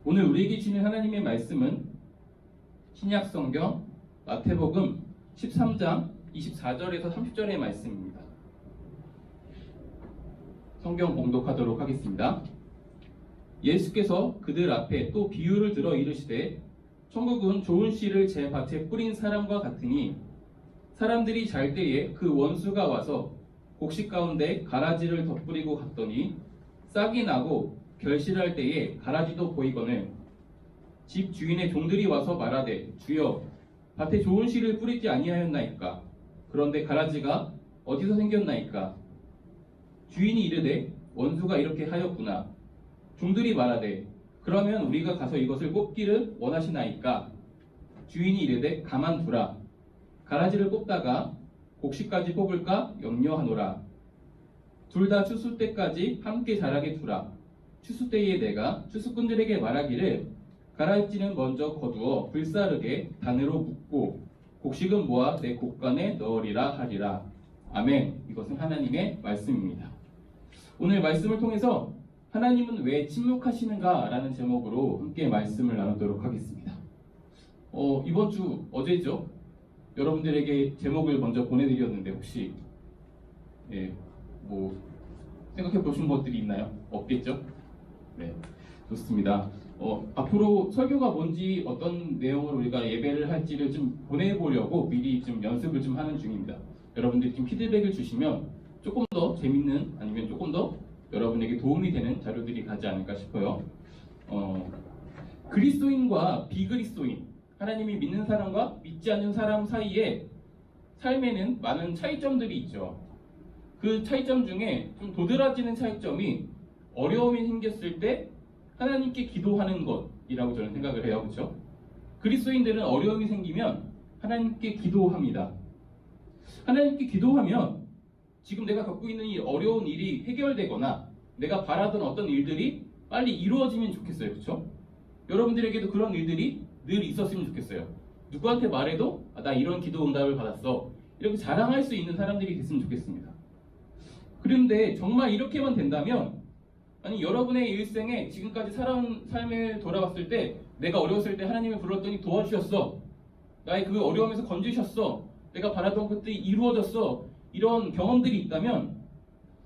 오늘 우리에게 주는 하나님의 말씀은 신약성경 마태복음 13장 24절에서 30절의 말씀입니다. 성경 봉독하도록 하겠습니다. 예수께서 그들 앞에 또 비유를 들어 이르시되 천국은 좋은 씨를 제 밭에 뿌린 사람과 같으니 사람들이 잘 때에 그 원수가 와서 곡식 가운데 가라지를 덧뿌리고 갔더니 싹이 나고 결실할 때에 가라지도 보이거늘 집 주인의 종들이 와서 말하되 주여 밭에 좋은 씨를 뿌리지 아니하였나이까 그런데 가라지가 어디서 생겼나이까 주인이 이르되 원수가 이렇게 하였구나 종들이 말하되 그러면 우리가 가서 이것을 뽑기를 원하시나이까 주인이 이르되 가만두라 가라지를 뽑다가 곡식까지 뽑을까 염려하노라 둘 다 추수 때까지 함께 자라게 두라 추수 때에 내가 추수꾼들에게 말하기를 가라지는 먼저 거두어 불사르게 단으로 묶고 곡식은 모아 내 곡간에 넣으리라 하리라. 아멘. 이것은 하나님의 말씀입니다. 오늘 말씀을 통해서 하나님은 왜 침묵하시는가 라는 제목으로 함께 말씀을 나누도록 하겠습니다. 이번 주 어제죠? 여러분들에게 제목을 먼저 보내드렸는데 혹시 생각해 보신 것들이 있나요? 없겠죠? 네, 좋습니다. 앞으로 설교가 뭔지 어떤 내용을 우리가 예배를 할지를 좀 보내보려고 미리 좀 연습을 좀 하는 중입니다. 여러분들이 좀 피드백을 주시면 조금 더 재밌는 아니면 조금 더 여러분에게 도움이 되는 자료들이 가지 않을까 싶어요. 그리스도인과 비그리스도인, 하나님이 믿는 사람과 믿지 않는 사람 사이에 삶에는 많은 차이점들이 있죠. 그 차이점 중에 좀 도드라지는 차이점이 어려움이 생겼을 때 하나님께 기도하는 것이라고 저는 생각을 해요. 그렇죠? 그리스도인들은 어려움이 생기면 하나님께 기도합니다. 하나님께 기도하면 지금 내가 갖고 있는 이 어려운 일이 해결되거나 내가 바라던 어떤 일들이 빨리 이루어지면 좋겠어요. 그렇죠? 여러분들에게도 그런 일들이 늘 있었으면 좋겠어요. 누구한테 말해도 나 이런 기도 응답을 받았어. 이렇게 자랑할 수 있는 사람들이 됐으면 좋겠습니다. 그런데 정말 이렇게만 된다면 아니 여러분의 일생에 지금까지 살아온 삶에 돌아봤을 때 내가 어려웠을 때 하나님을 불렀더니 도와주셨어. 나의 그 어려움에서 건지셨어. 내가 바라던 것들이 이루어졌어. 이런 경험들이 있다면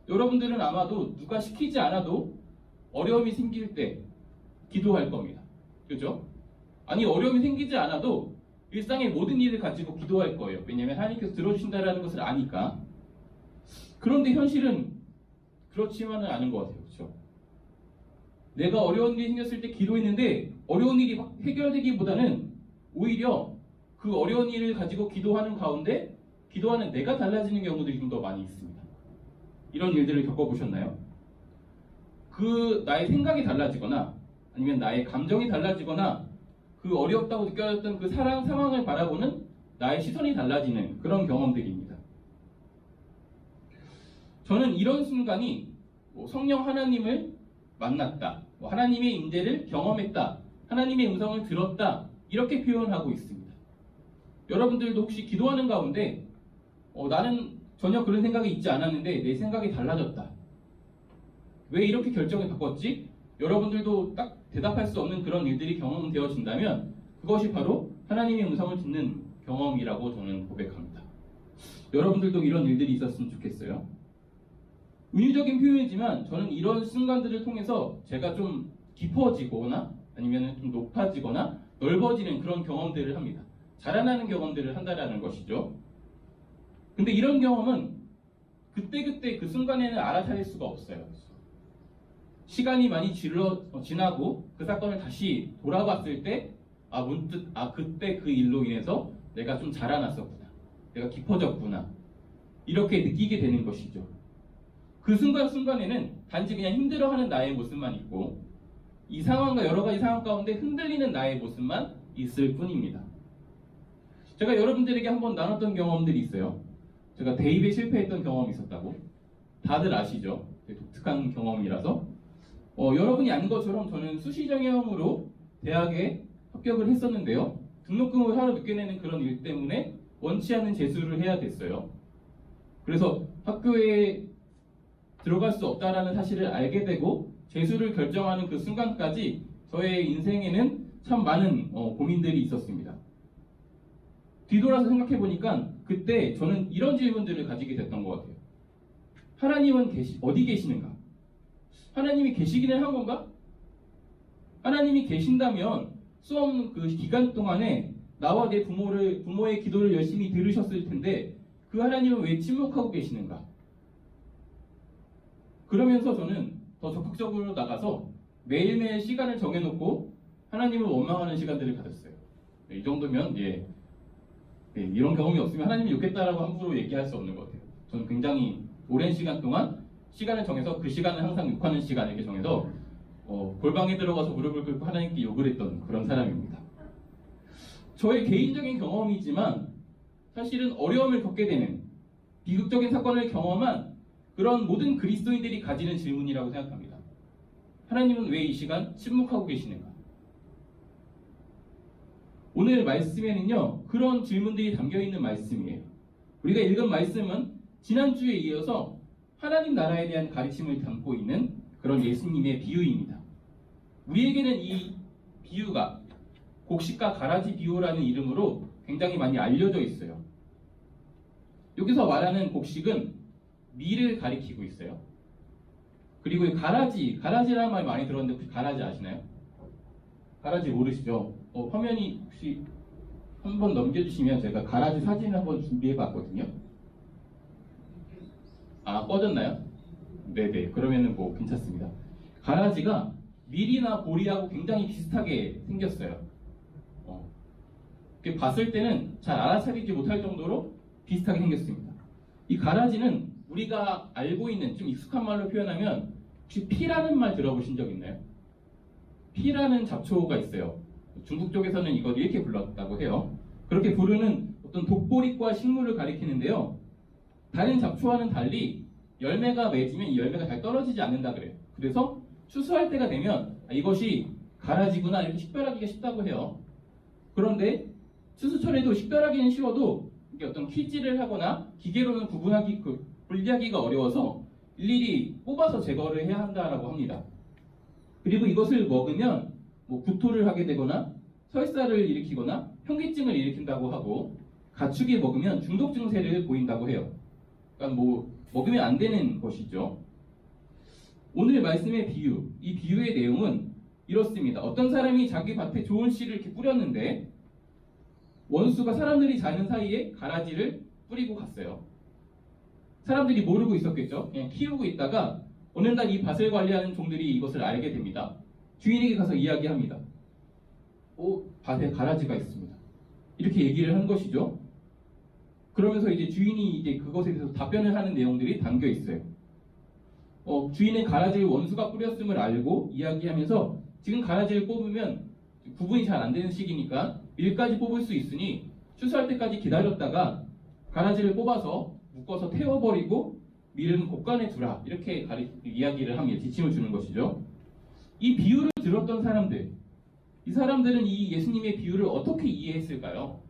여러분들은 아마도 누가 시키지 않아도 어려움이 생길 때 기도할 겁니다. 그렇죠? 아니 어려움이 생기지 않아도 일상의 모든 일을 가지고 기도할 거예요. 왜냐하면 하나님께서 들어주신다는 것을 아니까. 그런데 현실은 그렇지만은 않은 것 같아요. 그렇죠? 내가 어려운 일이 생겼을 때 기도했는데 어려운 일이 해결되기보다는 오히려 그 어려운 일을 가지고 기도하는 가운데 기도하는 내가 달라지는 경우들이 좀 더 많이 있습니다. 이런 일들을 겪어보셨나요? 나의 생각이 달라지거나 아니면 나의 감정이 달라지거나 그 어렵다고 느껴졌던 그 상황을 바라보는 나의 시선이 달라지는 그런 경험들입니다. 저는 이런 순간이 성령 하나님을 만났다, 하나님의 임재를 경험했다, 하나님의 음성을 들었다 이렇게 표현하고 있습니다. 여러분들도 혹시 기도하는 가운데 나는 전혀 그런 생각이 있지 않았는데 내 생각이 달라졌다. 왜 이렇게 결정을 바꿨지? 여러분들도 딱 대답할 수 없는 그런 일들이 경험되어진다면 그것이 바로 하나님의 음성을 듣는 경험이라고 저는 고백합니다. 여러분들도 이런 일들이 있었으면 좋겠어요. 은유적인 표현이지만 저는 이런 순간들을 통해서 제가 좀 깊어지거나 아니면 좀 높아지거나 넓어지는 그런 경험들을 합니다. 자라나는 경험들을 한다는 것이죠. 근데 이런 경험은 그때그때 그 순간에는 알아차릴 수가 없어요. 시간이 많이 지나고 그 사건을 다시 돌아봤을 때 문득 그때 그 일로 인해서 내가 좀 자라났었구나. 내가 깊어졌구나. 이렇게 느끼게 되는 것이죠. 그 순간순간에는 단지 그냥 힘들어하는 나의 모습만 있고 이 상황과 여러 가지 상황 가운데 흔들리는 나의 모습만 있을 뿐입니다. 제가 여러분들에게 한번 나눴던 경험들이 있어요. 제가 대입에 실패했던 경험이 있었다고. 다들 아시죠? 되게 독특한 경험이라서 여러분이 아는 것처럼 저는 수시정형으로 대학에 합격을 했었는데요. 등록금을 하루 늦게 내는 그런 일 때문에 원치 않는 재수를 해야 됐어요. 그래서 학교에 들어갈 수 없다라는 사실을 알게 되고 재수를 결정하는 그 순간까지 저의 인생에는 참 많은 고민들이 있었습니다. 뒤돌아서 생각해 보니까 그때 저는 이런 질문들을 가지게 됐던 것 같아요. 하나님은 어디 계시는가? 하나님이 계시기는 한 건가? 하나님이 계신다면 수험 그 기간 동안에 나와 내 부모의 기도를 열심히 들으셨을 텐데 그 하나님은 왜 침묵하고 계시는가? 그러면서 저는 더 적극적으로 나가서 매일매일 시간을 정해놓고 하나님을 원망하는 시간들을 가졌어요. 이 정도면 이런 경험이 없으면 하나님이 욕했다라고 함부로 얘기할 수 없는 것 같아요. 저는 굉장히 오랜 시간 동안 시간을 정해서 그 시간을 항상 욕하는 시간 이렇게 정해서 골방에 들어가서 무릎을 꿇고 하나님께 욕을 했던 그런 사람입니다. 저의 개인적인 경험이지만 사실은 어려움을 겪게 되는 비극적인 사건을 경험한 그런 모든 그리스도인들이 가지는 질문이라고 생각합니다. 하나님은 왜 이 시간 침묵하고 계시는가? 오늘 말씀에는요, 그런 질문들이 담겨있는 말씀이에요. 우리가 읽은 말씀은 지난주에 이어서 하나님 나라에 대한 가르침을 담고 있는 그런 예수님의 비유입니다. 우리에게는 이 비유가 곡식과 가라지 비유라는 이름으로 굉장히 많이 알려져 있어요. 여기서 말하는 곡식은 밀을 가리키고 있어요. 그리고 이 가라지라는 말 많이 들었는데 혹시 가라지 아시나요? 가라지 모르시죠? 화면이 혹시 한번 넘겨주시면 제가 가라지 사진을 한번 준비해 봤거든요. 아, 꺼졌나요? 네네, 그러면은 뭐 괜찮습니다. 가라지가 밀이나 보리하고 굉장히 비슷하게 생겼어요. 봤을 때는 잘 알아차리지 못할 정도로 비슷하게 생겼습니다. 이 가라지는 우리가 알고 있는 좀 익숙한 말로 표현하면 혹시 피라는 말 들어보신 적 있나요? 피라는 잡초가 있어요. 중국 쪽에서는 이걸 이렇게 불렀다고 해요. 그렇게 부르는 어떤 독보리과 식물을 가리키는데요. 다른 잡초와는 달리 열매가 맺으면 이 열매가 잘 떨어지지 않는다 그래요. 그래서 추수할 때가 되면 이것이 가라지구나 이렇게 식별하기가 쉽다고 해요. 그런데 추수철에도 식별하기는 쉬워도 이게 어떤 퀴즈를 하거나 기계로는 분리하기가 어려워서 일일이 뽑아서 제거를 해야 한다라고 합니다. 그리고 이것을 먹으면 구토를 하게 되거나 설사를 일으키거나 현기증을 일으킨다고 하고 가축이 먹으면 중독 증세를 보인다고 해요. 그러니까 먹으면 안 되는 것이죠. 오늘 말씀의 비유, 이 비유의 내용은 이렇습니다. 어떤 사람이 자기 밭에 좋은 씨를 이렇게 뿌렸는데 원수가 사람들이 자는 사이에 가라지를 뿌리고 갔어요. 사람들이 모르고 있었겠죠. 그냥 키우고 있다가 어느 날 이 밭을 관리하는 종들이 이것을 알게 됩니다. 주인에게 가서 이야기합니다. 밭에 가라지가 있습니다. 이렇게 얘기를 한 것이죠. 그러면서 이제 주인이 이제 그것에 대해서 답변을 하는 내용들이 담겨 있어요. 주인의 가라지를 원수가 뿌렸음을 알고 이야기하면서 지금 가라지를 뽑으면 구분이 잘 안 되는 시기니까 밀까지 뽑을 수 있으니 추수할 때까지 기다렸다가 가라지를 뽑아서 묶어서 태워버리고 밀은 곳간에 두라 이렇게 이야기를 합니다. 지침을 주는 것이죠. 이 비유를 들었던 사람들, 이 사람들은 이 예수님의 비유를 어떻게 이해했을까요?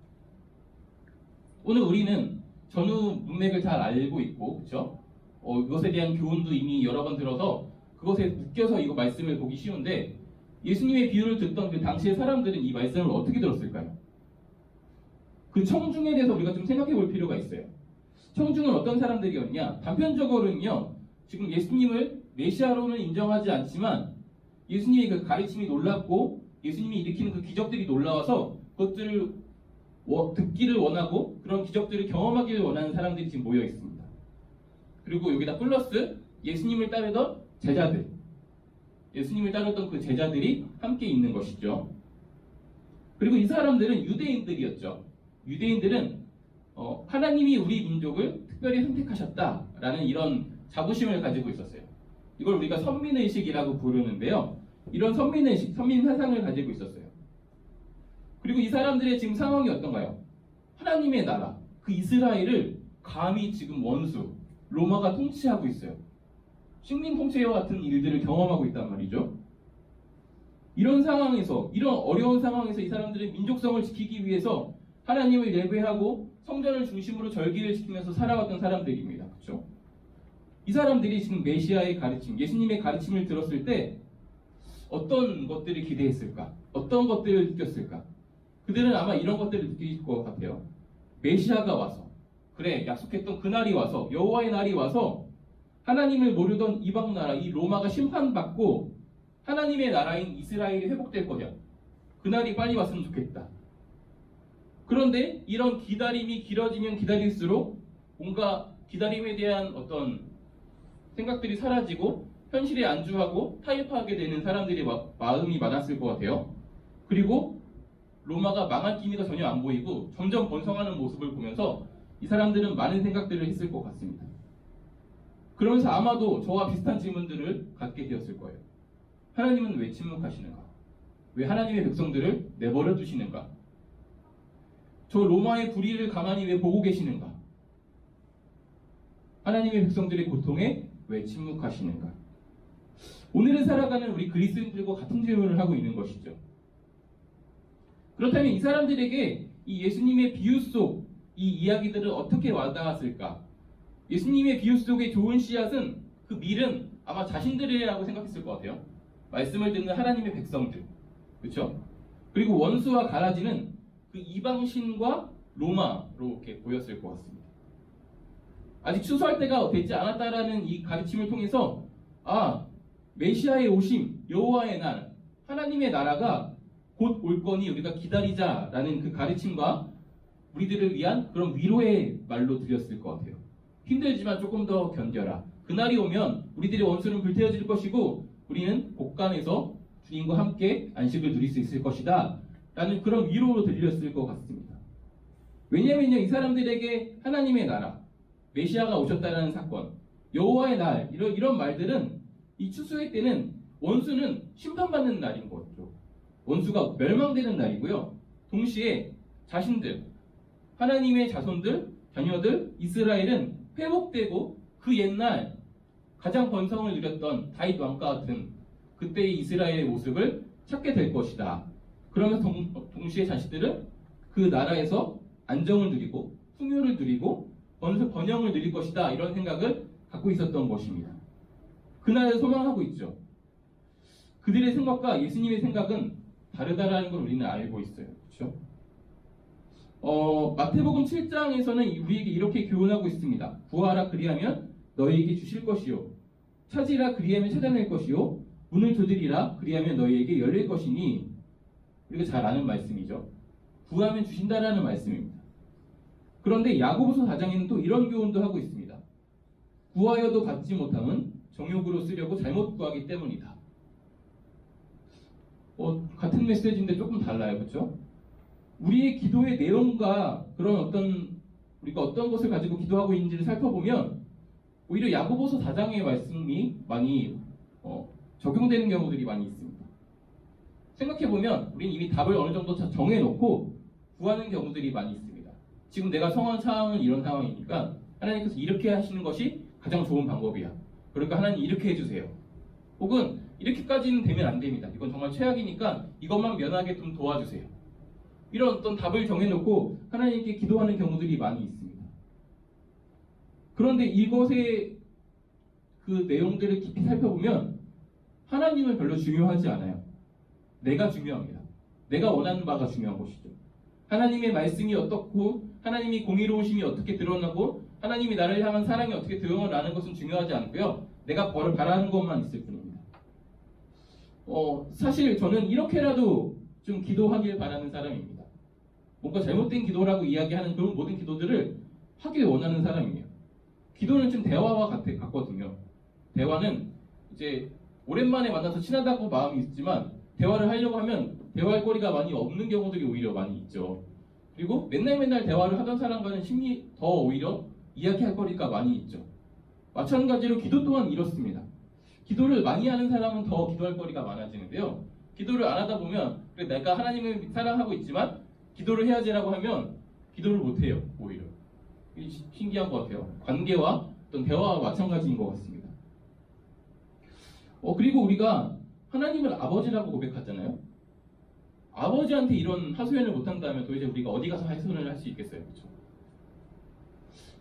오늘 우리는 전후 문맥을 잘 알고 있고, 그렇죠? 이것에 대한 교훈도 이미 여러 번 들어서 그것에 묶여서 이거 말씀을 보기 쉬운데 예수님의 비유를 듣던 그 당시의 사람들은 이 말씀을 어떻게 들었을까요? 그 청중에 대해서 우리가 좀 생각해 볼 필요가 있어요. 청중은 어떤 사람들이었냐? 단편적으로는요, 지금 예수님을 메시아로는 인정하지 않지만 예수님의 그 가르침이 놀랍고 예수님이 일으키는 그 기적들이 놀라워서 그것들을 듣기를 원하고 그런 기적들을 경험하기를 원하는 사람들이 지금 모여 있습니다. 그리고 여기다 플러스 예수님을 따르던 제자들, 예수님을 따르던 그 제자들이 함께 있는 것이죠. 그리고 이 사람들은 유대인들이었죠. 유대인들은 하나님이 우리 민족을 특별히 선택하셨다라는 이런 자부심을 가지고 있었어요. 이걸 우리가 선민의식이라고 부르는데요. 이런 선민의식, 선민사상을 가지고 있었어요. 그리고 이 사람들의 지금 상황이 어떤가요? 하나님의 나라, 그 이스라엘을 감히 지금 원수, 로마가 통치하고 있어요. 식민 통치와 같은 일들을 경험하고 있단 말이죠. 이런 상황에서, 이런 어려운 상황에서 이 사람들은 민족성을 지키기 위해서 하나님을 예배하고 성전을 중심으로 절기를 지키면서 살아왔던 사람들입니다. 그렇죠? 이 사람들이 지금 메시아의 가르침, 예수님의 가르침을 들었을 때 어떤 것들을 기대했을까? 어떤 것들을 느꼈을까? 그들은 아마 이런 것들을 느낄 것 같아요. 메시아가 와서, 그래, 약속했던 그날이 와서, 여호와의 날이 와서 하나님을 모르던 이방 나라, 이 로마가 심판받고 하나님의 나라인 이스라엘이 회복될 거야. 그날이 빨리 왔으면 좋겠다. 그런데 이런 기다림이 길어지면 기다릴수록 뭔가 기다림에 대한 어떤 생각들이 사라지고 현실에 안주하고 타협하게 되는 사람들이 마음이 많았을 것 같아요. 그리고 로마가 망할 기미가 전혀 안 보이고 점점 번성하는 모습을 보면서 이 사람들은 많은 생각들을 했을 것 같습니다. 그러면서 아마도 저와 비슷한 질문들을 갖게 되었을 거예요. 하나님은 왜 침묵하시는가? 왜 하나님의 백성들을 내버려 두시는가? 저 로마의 불의를 가만히 왜 보고 계시는가? 하나님의 백성들의 고통에 왜 침묵하시는가? 오늘을 살아가는 우리 그리스도인들과 같은 질문을 하고 있는 것이죠. 그렇다면 이 사람들에게 이 예수님의 비유 속 이 이야기들을 어떻게 와닿았을까? 예수님의 비유 속의 좋은 씨앗은 그 밀은 아마 자신들이라고 생각했을 것 같아요. 말씀을 듣는 하나님의 백성들, 그렇죠? 그리고 원수와 가라지는 그 이방신과 로마로 이렇게 보였을 것 같습니다. 아직 추수할 때가 되지 않았다라는 이 가르침을 통해서 메시아의 오심, 여호와의 날, 하나님의 나라가 곧 올 거니 우리가 기다리자라는 그 가르침과 우리들을 위한 그런 위로의 말로 드렸을 것 같아요. 힘들지만 조금 더 견뎌라. 그날이 오면 우리들의 원수는 불태워질 것이고 우리는 곳간에서 주님과 함께 안식을 누릴 수 있을 것이다 라는 그런 위로로 들렸을 것 같습니다. 왜냐하면요, 이 사람들에게 하나님의 나라, 메시아가 오셨다는 사건, 여호와의 날, 이런 말들은 이 추수의 때는 원수는 심판받는 날인 거죠. 원수가 멸망되는 날이고요. 동시에 자신들, 하나님의 자손들, 자녀들, 이스라엘은 회복되고 그 옛날 가장 번성을 누렸던 다윗 왕과 같은 그때의 이스라엘의 모습을 찾게 될 것이다. 그러면서 동시에 자신들은 그 나라에서 안정을 누리고 풍요를 누리고 번영을 누릴 것이다. 이런 생각을 갖고 있었던 것입니다. 그날을 소망하고 있죠. 그들의 생각과 예수님의 생각은 다르다라는 걸 우리는 알고 있어요. 그렇죠? 마태복음 7장에서는 우리에게 이렇게 교훈하고 있습니다. 구하라 그리하면 너희에게 주실 것이요. 찾으라 그리하면 찾아낼 것이요. 문을 두드리라 그리하면 너희에게 열릴 것이니, 우리가 잘 아는 말씀이죠. 구하면 주신다라는 말씀입니다. 그런데 야고보서 4장에는 또 이런 교훈도 하고 있습니다. 구하여도 받지 못함은 정욕으로 쓰려고 잘못 구하기 때문이다. 같은 메시지인데 조금 달라요. 그렇죠? 우리의 기도의 내용과 그런 우리가 어떤 것을 가지고 기도하고 있는지를 살펴보면 오히려 야고보서 4장의 말씀이 많이 적용되는 경우들이 많이 있습니다. 생각해보면 우리는 이미 답을 어느 정도 정해놓고 구하는 경우들이 많이 있습니다. 지금 내가 성한 상황은 이런 상황이니까 하나님께서 이렇게 하시는 것이 가장 좋은 방법이야. 그러니까 하나님 이렇게 해주세요. 혹은 이렇게까지는 되면 안 됩니다. 이건 정말 최악이니까 이것만 면하게 좀 도와주세요. 이런 어떤 답을 정해놓고 하나님께 기도하는 경우들이 많이 있습니다. 그런데 이것의 그 내용들을 깊이 살펴보면 하나님은 별로 중요하지 않아요. 내가 중요합니다. 내가 원하는 바가 중요한 것이죠. 하나님의 말씀이 어떻고 하나님이 공의로우심이 어떻게 드러나고 하나님이 나를 향한 사랑이 어떻게 드러나는 것은 중요하지 않고요. 내가 바라는 것만 있을 뿐입니다. 사실 저는 이렇게라도 좀 기도하길 바라는 사람입니다. 뭔가 잘못된 기도라고 이야기하는 그런 모든 기도들을 하길 원하는 사람이에요. 기도는 좀 대화와 같거든요. 대화는 이제 오랜만에 만나서 친하다고 마음이 있지만 대화를 하려고 하면 대화할 거리가 많이 없는 경우들이 오히려 많이 있죠. 그리고 맨날 대화를 하던 사람과는 더 오히려 이야기할 거리가 많이 있죠. 마찬가지로 기도 또한 이렇습니다. 기도를 많이 하는 사람은 더 기도할 거리가 많아지는데요. 기도를 안 하다 보면 내가 하나님을 사랑하고 있지만 기도를 해야지라고 하면 기도를 못해요. 오히려. 신기한 것 같아요. 관계와 어떤 대화와 마찬가지인 것 같습니다. 그리고 우리가 하나님을 아버지라고 고백하잖아요. 아버지한테 이런 하소연을 못한다면 도대체 우리가 어디 가서 하소연을 할 수 있겠어요. 그렇죠?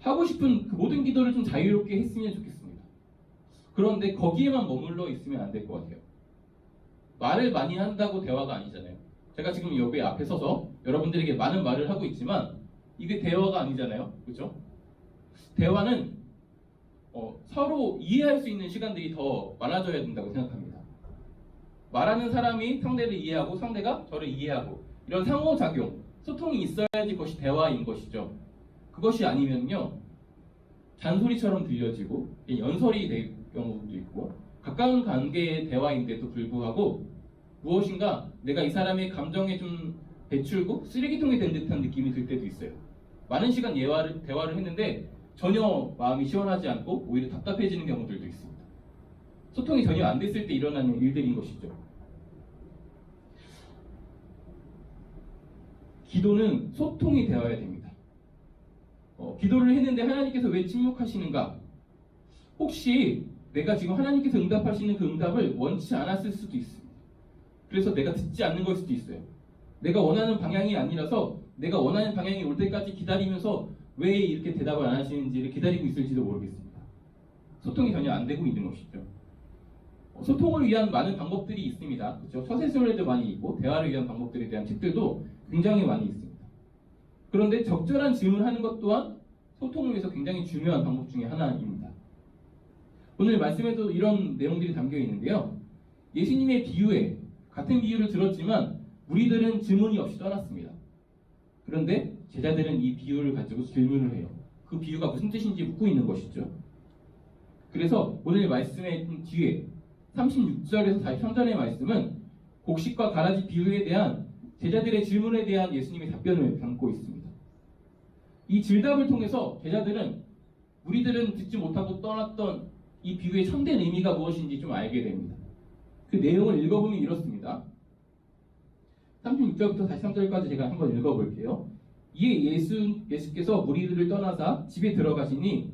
하고 싶은 그 모든 기도를 좀 자유롭게 했으면 좋겠습니다. 그런데 거기에만 머물러 있으면 안 될 것 같아요. 말을 많이 한다고 대화가 아니잖아요. 제가 지금 여기 앞에 서서 여러분들에게 많은 말을 하고 있지만 이게 대화가 아니잖아요. 그렇죠? 대화는 서로 이해할 수 있는 시간들이 더 많아져야 된다고 생각합니다. 말하는 사람이 상대를 이해하고 상대가 저를 이해하고 이런 상호작용, 소통이 있어야지 그것이 대화인 것이죠. 그것이 아니면요 잔소리처럼 들려지고 연설이 될 경우도 있고 가까운 관계의 대화인데도 불구하고 무엇인가 내가 이 사람의 감정에 좀 배출구, 쓰레기통이 된 듯한 느낌이 들 때도 있어요. 많은 시간 대화를 했는데 전혀 마음이 시원하지 않고 오히려 답답해지는 경우들도 있습니다. 소통이 전혀 안 됐을 때 일어나는 일들인 것이죠. 기도는 소통이 되어야 됩니다. 기도를 했는데 하나님께서 왜 침묵하시는가? 혹시 내가 지금 하나님께서 응답하시는 그 응답을 원치 않았을 수도 있습니다. 그래서 내가 듣지 않는 걸 수도 있어요. 내가 원하는 방향이 아니라서 내가 원하는 방향이 올 때까지 기다리면서 왜 이렇게 대답을 안 하시는지를 기다리고 있을지도 모르겠습니다. 소통이 전혀 안 되고 있는 것이죠. 소통을 위한 많은 방법들이 있습니다. 그렇죠? 처세술에도 많이 있고 대화를 위한 방법들에 대한 책들도 굉장히 많이 있습니다. 그런데 적절한 질문하는 것 또한 소통을 위해서 굉장히 중요한 방법 중에 하나입니다. 오늘 말씀에도 이런 내용들이 담겨 있는데요. 예수님의 비유에 같은 비유를 들었지만 무리들은 질문이 없이 떠났습니다. 그런데 제자들은 이 비유를 가지고 질문을 해요. 그 비유가 무슨 뜻인지 묻고 있는 것이죠. 그래서 오늘 말씀의 뒤에 36절에서 43절의 말씀은 곡식과 가라지 비유에 대한 제자들의 질문에 대한 예수님의 답변을 담고 있습니다. 이 질답을 통해서 제자들은 무리들은 듣지 못하고 떠났던 이 비유의 참된 의미가 무엇인지 좀 알게 됩니다. 그 내용을 읽어보면 이렇습니다. 36절부터 43절까지 제가 한번 읽어볼게요. 이에 예수께서 무리들을 떠나사 집에 들어가시니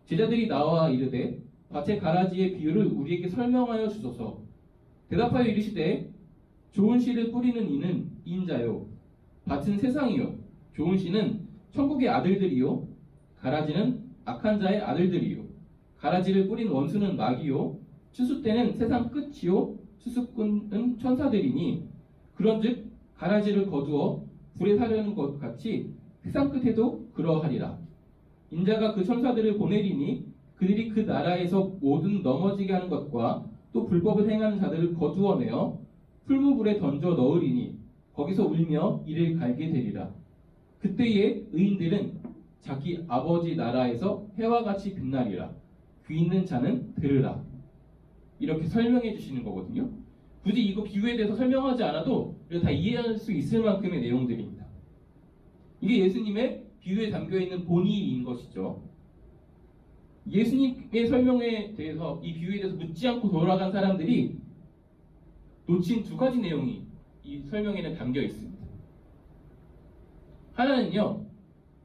제자들이 나와 이르되 밭의 가라지의 비유를 우리에게 설명하여 주소서. 대답하여 이르시되 좋은 씨를 뿌리는 이는 인자요 밭은 세상이요 좋은 씨는 천국의 아들들이요 가라지는 악한 자의 아들들이요 가라지를 뿌린 원수는 마귀요 추수 때는 세상 끝이요 추수꾼은 천사들이니 그런즉 가라지를 거두어 불에 사려는 것 같이 세상 끝에도 그러하리라. 인자가 그 천사들을 보내리니 그들이 그 나라에서 모든 넘어지게 하는 것과 또 불법을 행하는 자들을 거두어내어 풀무불에 던져 넣으리니 거기서 울며 이를 갈게 되리라. 그때에 의인들은 자기 아버지 나라에서 해와 같이 빛나리라. 귀 있는 자는 들으라. 이렇게 설명해 주시는 거거든요. 굳이 이거 비유에 대해서 설명하지 않아도 다 이해할 수 있을 만큼의 내용들입니다. 이게 예수님의 비유에 담겨있는 본의인 것이죠. 예수님의 설명에 대해서 이 비유에 대해서 묻지 않고 돌아간 사람들이 놓친 두 가지 내용이 이 설명에는 담겨 있습니다. 하나는요,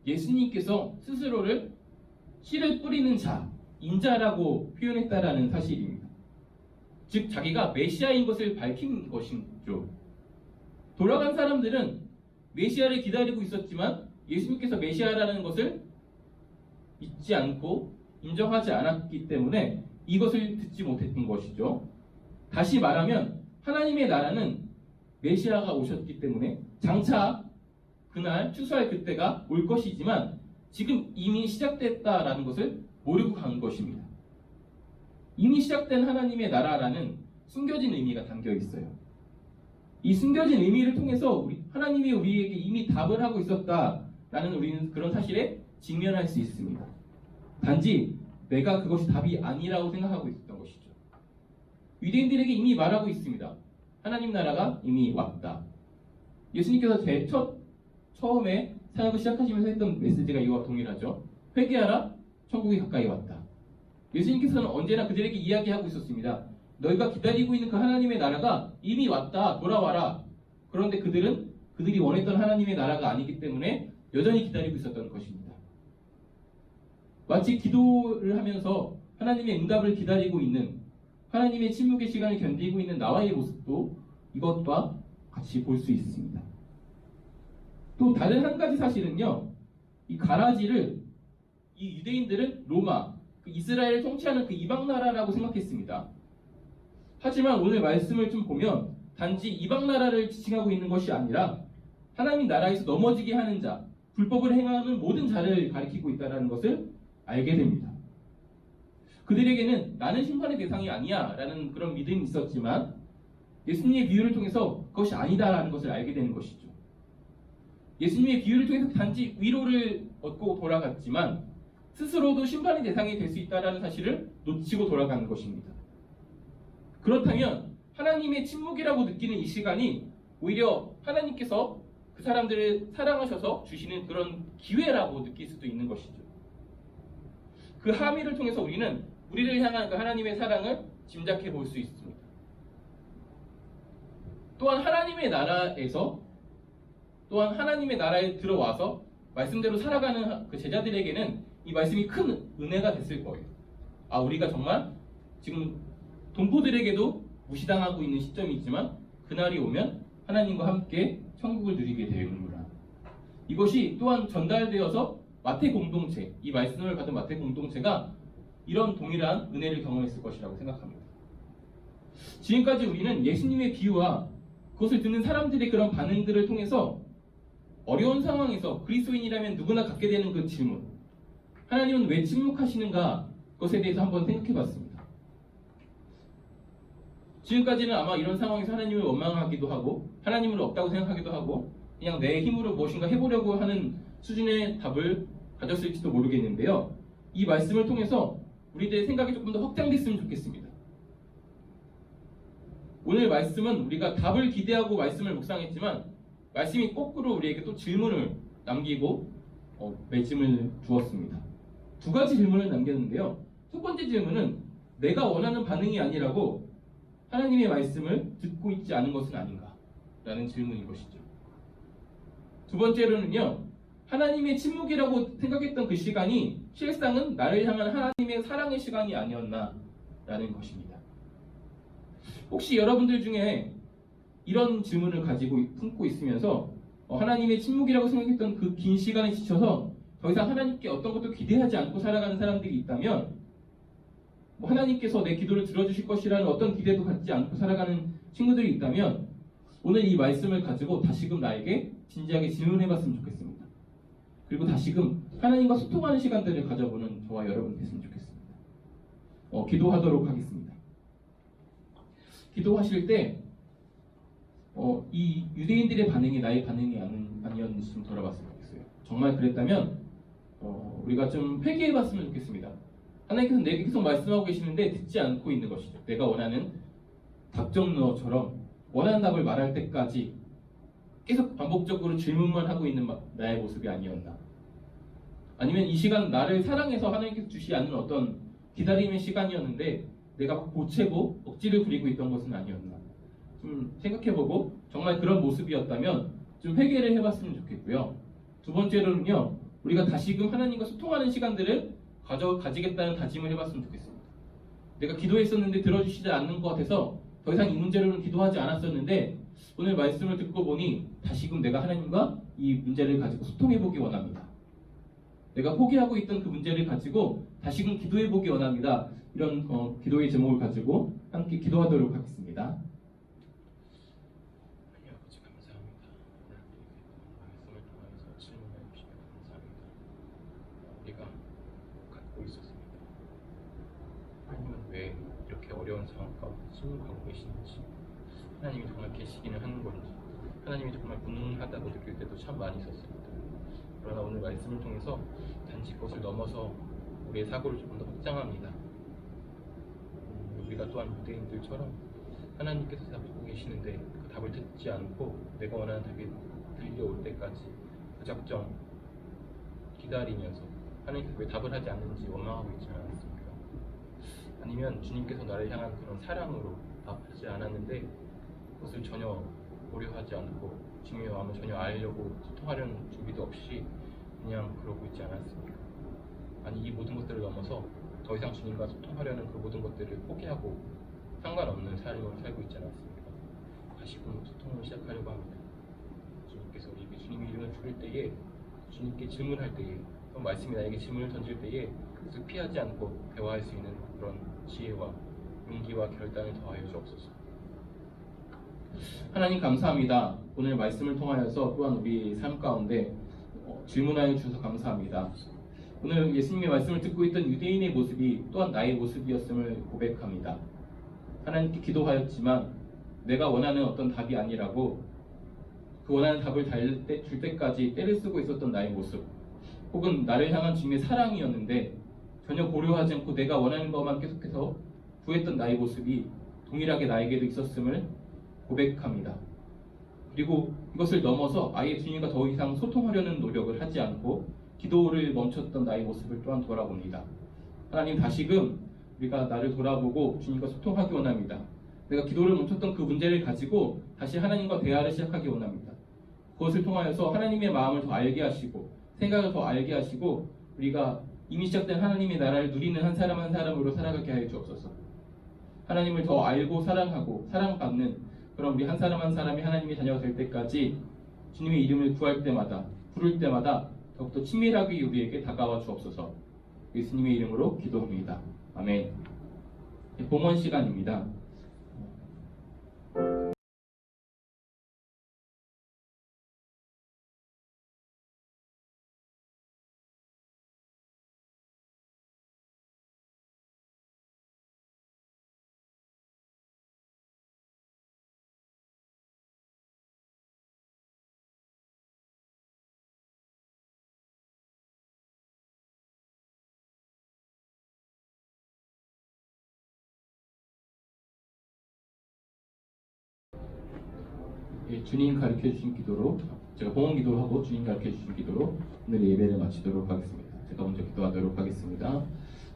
예수님께서 스스로를 씨를 뿌리는 자, 인자라고 표현했다라는 사실입니다. 즉 자기가 메시아인 것을 밝힌 것이죠. 돌아간 사람들은 메시아를 기다리고 있었지만 예수님께서 메시아라는 것을 믿지 않고 인정하지 않았기 때문에 이것을 듣지 못했던 것이죠. 다시 말하면 하나님의 나라는 메시아가 오셨기 때문에 장차 그날 추수할 그때가 올 것이지만 지금 이미 시작됐다라는 것을 모르고 간 것입니다. 이미 시작된 하나님의 나라라는 숨겨진 의미가 담겨 있어요. 이 숨겨진 의미를 통해서 하나님이 우리에게 이미 답을 하고 있었다라는 우리는 그런 사실에 직면할 수 있습니다. 단지 내가 그것이 답이 아니라고 생각하고 있었던 것이죠. 유대인들에게 이미 말하고 있습니다. 하나님 나라가 이미 왔다. 예수님께서 처음에 사역을 시작하시면서 했던 메시지가 이와 동일하죠. 회개하라, 천국이 가까이 왔다. 예수님께서는 언제나 그들에게 이야기하고 있었습니다. 너희가 기다리고 있는 그 하나님의 나라가 이미 왔다, 돌아와라. 그런데 그들이 원했던 하나님의 나라가 아니기 때문에 여전히 기다리고 있었던 것입니다. 마치 기도를 하면서 하나님의 응답을 기다리고 있는, 하나님의 침묵의 시간을 견디고 있는 나와의 모습도 이것과 같이 볼 수 있습니다. 또 다른 한 가지 사실은요, 이 가라지를 이 유대인들은 로마, 그 이스라엘을 통치하는 그 이방 나라라고 생각했습니다. 하지만 오늘 말씀을 좀 보면 단지 이방 나라를 지칭하고 있는 것이 아니라 하나님 나라에서 넘어지게 하는 자, 불법을 행하는 모든 자를 가리키고 있다는 것을 알게 됩니다. 그들에게는 나는 심판의 대상이 아니야 라는 그런 믿음이 있었지만 예수님의 비유를 통해서 그것이 아니다라는 것을 알게 되는 것이죠. 예수님의 비유를 통해서 단지 위로를 얻고 돌아갔지만 스스로도 심판의 대상이 될 수 있다는 사실을 놓치고 돌아가는 것입니다. 그렇다면 하나님의 침묵이라고 느끼는 이 시간이 오히려 하나님께서 그 사람들을 사랑하셔서 주시는 그런 기회라고 느낄 수도 있는 것이죠. 그 함의를 통해서 우리는 우리를 향한 그 하나님의 사랑을 짐작해 볼 수 있습니다. 또한 하나님의 나라에 들어와서 말씀대로 살아가는 그 제자들에게는 이 말씀이 큰 은혜가 됐을 거예요. 아, 우리가 정말 지금 동포들에게도 무시당하고 있는 시점이지만 그날이 오면 하나님과 함께 천국을 누리게 되는구나. 이것이 또한 전달되어서 마태 공동체, 이 말씀을 받은 마태 공동체가 이런 동일한 은혜를 경험했을 것이라고 생각합니다. 지금까지 우리는 예수님의 비유와 그것을 듣는 사람들의 그런 반응들을 통해서 어려운 상황에서 그리스도인이라면 누구나 갖게 되는 그 질문, 하나님은 왜 침묵하시는가? 그것에 대해서 한번 생각해 봤습니다. 지금까지는 아마 이런 상황에서 하나님을 원망하기도 하고 하나님은 없다고 생각하기도 하고 그냥 내 힘으로 무엇인가 해보려고 하는 수준의 답을 가졌을지도 모르겠는데요. 이 말씀을 통해서 우리들의 생각이 조금 더 확장됐으면 좋겠습니다. 오늘 말씀은 우리가 답을 기대하고 말씀을 묵상했지만 말씀이 거꾸로 우리에게 또 질문을 남기고 맺음을 주었습니다. 두 가지 질문을 남겼는데요. 첫 번째 질문은 내가 원하는 반응이 아니라고 하나님의 말씀을 듣고 있지 않은 것은 아닌가? 라는 질문인 것이죠. 두 번째로는요. 하나님의 침묵이라고 생각했던 그 시간이 실상은 나를 향한 하나님의 사랑의 시간이 아니었나? 라는 것입니다. 혹시 여러분들 중에 이런 질문을 가지고 품고 있으면서 하나님의 침묵이라고 생각했던 그 긴 시간에 지쳐서 더 이상 하나님께 어떤 것도 기대하지 않고 살아가는 사람들이 있다면 하나님께서 내 기도를 들어주실 것이라는 어떤 기대도 갖지 않고 살아가는 친구들이 있다면 오늘 이 말씀을 가지고 다시금 나에게 진지하게 질문해봤으면 좋겠습니다. 그리고 다시금 하나님과 소통하는 시간들을 가져보는 저와 여러분 됐으면 좋겠습니다. 기도하도록 하겠습니다. 기도하실 때 이 유대인들의 반응이 나의 반응이 아니었는지 좀 돌아봤으면 좋겠어요. 정말 그랬다면 우리가 좀 회개해봤으면 좋겠습니다. 하나님께서 내게 계속 말씀하고 계시는데 듣지 않고 있는 것이죠. 내가 원하는 답정너처럼 원하는 답을 말할 때까지 계속 반복적으로 질문만 하고 있는 나의 모습이 아니었나. 아니면 이 시간 나를 사랑해서 하나님께서 주시지 않는 어떤 기다림의 시간이었는데 내가 막 보채고 억지를 부리고 있던 것은 아니었나. 좀 생각해보고 정말 그런 모습이었다면 좀 회개를 해봤으면 좋겠고요. 두 번째로는요. 우리가 다시금 하나님과 소통하는 시간들을 가지겠다는 다짐을 해봤으면 좋겠습니다. 내가 기도했었는데 들어주시지 않는 것 같아서 더 이상 이 문제로는 기도하지 않았었는데 오늘 말씀을 듣고 보니 다시금 내가 하나님과 이 문제를 가지고 소통해보기 원합니다. 내가 포기하고 있던 그 문제를 가지고 다시금 기도해보기 원합니다. 이런 기도의 제목을 가지고 함께 기도하도록 하겠습니다. 아버지 감사합니다. 오늘 말씀을 통해서 질문해 주시면 감사합니다. 우리가 갖고 있었습니다. 하나님은 왜 이렇게 어려운 상황 가운데 침묵하고 계시는지, 하나님이 정말 계시기는 하는 건지, 하나님이 정말 무능하다고 느낄 때도 참 많이 있었습니다. 그러나 오늘 말씀을 통해서 단지 그것을 넘어서 우리의 사고를 조금 더 확장합니다. 우리가 또한 유대인들처럼 하나님께서 답하고 계시는데 그 답을 듣지 않고 내가 원하는 답이 들려올 때까지 무작정 기다리면서 하나님께서 왜 답을 하지 않는지 원망하고 있지는 않습니까? 아니면 주님께서 나를 향한 그런 사랑으로 답하지 않았는데 그것을 전혀 고려하지 않고 주님의 마음을 전혀 알려고 소통하려는 준비도 없이 그냥 그러고 있지 않았습니까? 아니 이 모든 것들을 넘어서 더 이상 주님과 소통하려는 그 모든 것들을 포기하고 상관없는 삶을 살고 있지 않았습니까? 다시금 소통을 시작하려고 합니다. 주님께서 우리에게 주님의 이름을 부를 때에, 주님께 질문할 때에, 또 말씀이 나에게 질문을 던질 때에 그것을 피하지 않고 대화할 수 있는 그런 지혜와 용기와 결단을 더하여 주옵소서. 하나님 감사합니다. 오늘 말씀을 통하여서 또한 우리 삶 가운데 질문하여 주셔서 감사합니다. 오늘 예수님의 말씀을 듣고 있던 유대인의 모습이 또한 나의 모습이었음을 고백합니다. 하나님께 기도하였지만 내가 원하는 어떤 답이 아니라고 그 원하는 답을 줄 때까지 때를 쓰고 있었던 나의 모습, 혹은 나를 향한 주님의 사랑이었는데 전혀 고려하지 않고 내가 원하는 것만 계속해서 구했던 나의 모습이 동일하게 나에게도 있었음을 고백합니다. 그리고 이것을 넘어서 아예 주님과 더 이상 소통하려는 노력을 하지 않고 기도를 멈췄던 나의 모습을 또한 돌아봅니다. 하나님, 다시금 우리가 나를 돌아보고 주님과 소통하기 원합니다. 내가 기도를 멈췄던 그 문제를 가지고 다시 하나님과 대화를 시작하기 원합니다. 그것을 통하여서 하나님의 마음을 더 알게 하시고 생각을 더 알게 하시고 우리가 이미 시작된 하나님의 나라를 누리는 한 사람 한 사람으로 살아가게 하여 주옵소서. 하나님을 더 알고 사랑하고 사랑받는 그런 우리 한 사람 한 사람이 하나님의 자녀가 될 때까지 주님의 이름을 구할 때마다 부를 때마다 더욱더 친밀하게 우리에게 다가와 주옵소서. 예수님의 이름으로 기도합니다. 아멘. 봉헌 시간입니다. 주님 가르쳐 주신 기도로, 제가 봉헌 기도를 하고 주님 가르쳐 주신 기도로 오늘 예배를 마치도록 하겠습니다. 제가 먼저 기도하도록 하겠습니다.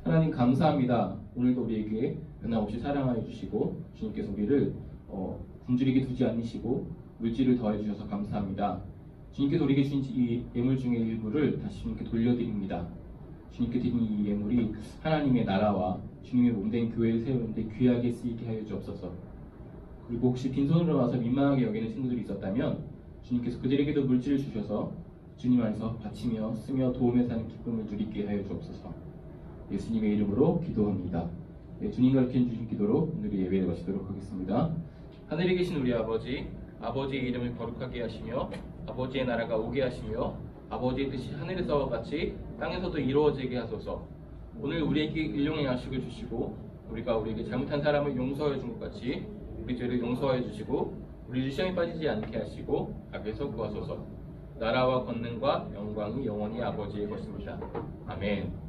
하나님 감사합니다. 오늘도 우리에게 변함없이 사랑하여 주시고 주님께서 우리를 굶주리게 두지 않으시고 물질을 더해 주셔서 감사합니다. 주님께서 우리에게 주신 이 예물 중의 일부를 다시 주님께 돌려드립니다. 주님께 드린 이 예물이 하나님의 나라와 주님의 몸된 교회를 세우는데 귀하게 쓰이게 하여 주옵소서. 그리고 혹시 빈손으로 와서 민망하게 여기는 친구들이 있었다면 주님께서 그들에게도 물질을 주셔서 주님 안에서 바치며 쓰며 도움에 사는 기쁨을 누리게 하여 주옵소서. 예수님의 이름으로 기도합니다. 주님 가르쳐 주신 기도로 오늘의 예배를 마치도록 하겠습니다. 하늘에 계신 우리 아버지, 아버지의 이름을 거룩하게 하시며 아버지의 나라가 오게 하시며 아버지의 뜻이 하늘에서와 같이 땅에서도 이루어지게 하소서. 오늘 우리에게 일용의 양식을 주시고 우리가 우리에게 잘못한 사람을 용서해 준 것 같이 우리 죄를 용서해 주시고 우리를 시험에 빠지지 않게 하시고 악에서 구하소서. 나라와 권능과 영광이 영원히 아버지의 것입니다. 아멘.